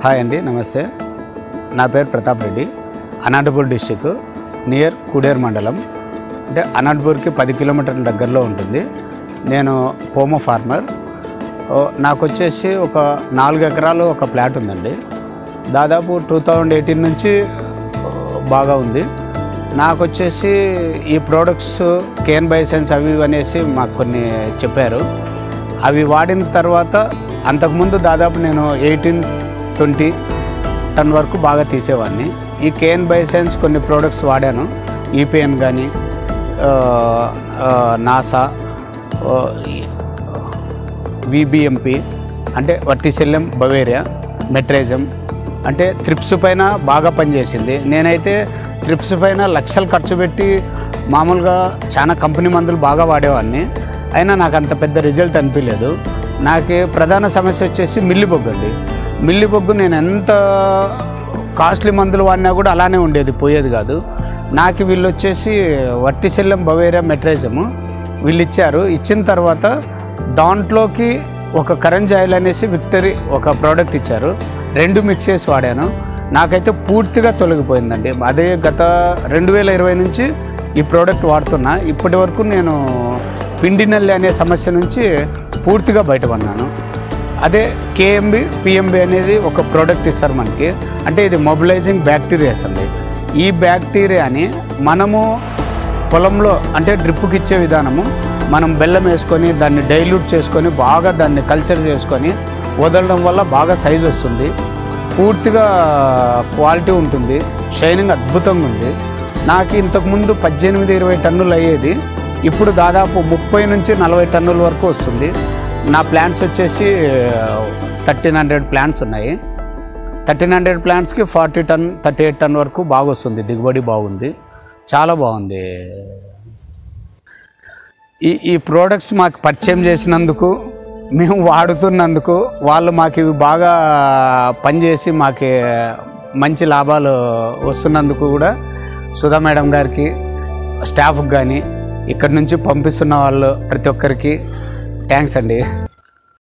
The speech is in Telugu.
హాయ్ అండి, నమస్తే. నా పేరు ప్రతాప్ రెడ్డి. అనంతపూర్ డిస్టిక్ నియర్ కుడేర్ మండలం, అంటే అనంతపూర్కి 10 కిలోమీటర్ల దగ్గరలో ఉంటుంది. నేను పోమో ఫార్మర్. నాకు వచ్చేసి ఒక 4 ఎకరాలు ఒక ప్లాట్ ఉందండి. దాదాపు 2018 నుంచి బాగా ఉంది. నాకు వచ్చేసి ఈ ప్రోడక్ట్స్ కేన్ బైసెన్స్ అవి అనేసి మాకు కొన్ని చెప్పారు. అవి వాడిన తర్వాత అంతకుముందు దాదాపు నేను 18-20 టన్ వరకు బాగా తీసేవాడిని. ఈ కేన్ బైసెన్స్ కొన్ని ప్రోడక్ట్స్ వాడాను. ఈపీఎన్ కానీ, నాసా, విబిఎంపి అంటే వర్టిసెల్లం బవేరియా, మెట్రైజం అంటే త్రిప్స్ పైన బాగా పనిచేసింది. నేనైతే త్రిప్స్ పైన లక్షలు ఖర్చు పెట్టి మామూలుగా చాలా కంపెనీ మందులు బాగా వాడేవాడిని. అయినా నాకు అంత పెద్ద రిజల్ట్ అనిపించలేదు. నాకు ప్రధాన సమస్య వచ్చేసి మిల్లిబొగ్గు అండి. మిల్లిబొగ్గు నేను ఎంత కాస్ట్లీ మందులు వాడినా కూడా అలానే ఉండేది, పోయేది కాదు. నాకు వీళ్ళు వచ్చేసి వర్టిసెల్లం బవేరియా మెట్రైజము వీళ్ళు ఇచ్చారు. ఇచ్చిన తర్వాత దాంట్లోకి ఒక కరెంజ్ ఆయిల్ అనేసి విక్టరీ ఒక ప్రోడక్ట్ ఇచ్చారు. 2 మిక్స్ చేసి వాడాను. నాకైతే పూర్తిగా తొలగిపోయిందండి. అదే గత 2020 నుంచి ఈ ప్రోడక్ట్ వాడుతున్నా. ఇప్పటి వరకు నేను పిండి నల్లి అనే సమస్య నుంచి పూర్తిగా బయటపడినాను. అదే కేఎంబి పిఎంబి అనేది ఒక ప్రోడక్ట్ ఇస్తారు మనకి. అంటే ఇది మొబిలైజింగ్ బ్యాక్టీరియాస్ అండి. ఈ బ్యాక్టీరియాని మనము పొలంలో అంటే డ్రిప్పుకి ఇచ్చే విధానము, మనం బెల్లం వేసుకొని దాన్ని డైల్యూట్ చేసుకొని బాగా దాన్ని కల్చర్ చేసుకొని వదలడం వల్ల బాగా సైజు వస్తుంది, పూర్తిగా క్వాలిటీ ఉంటుంది, షైనింగ్ అద్భుతంగా ఉంది. నాకు ఇంతకుముందు 18-20 టన్నులు అయ్యేది, ఇప్పుడు దాదాపు 30 నుంచి 40 టన్నుల వరకు వస్తుంది. నా ప్లాంట్స్ వచ్చేసి 1300 ప్లాంట్స్ ఉన్నాయి. 1300 ప్లాంట్స్కి 38 టన్ వరకు బాగా వస్తుంది. దిగుబడి బాగుంది, చాలా బాగుంది. ఈ ప్రోడక్ట్స్ మాకు పరిచయం చేసినందుకు, మేము వాడుతున్నందుకు, వాళ్ళు మాకు ఇవి బాగా పనిచేసి మాకు మంచి లాభాలు వస్తున్నందుకు కూడా సుధా మేడం గారికి, స్టాఫ్కి కానీ, ఇక్కడి నుంచి పంపిస్తున్న వాళ్ళు ప్రతి ఒక్కరికి థ్యాంక్స్ అండి.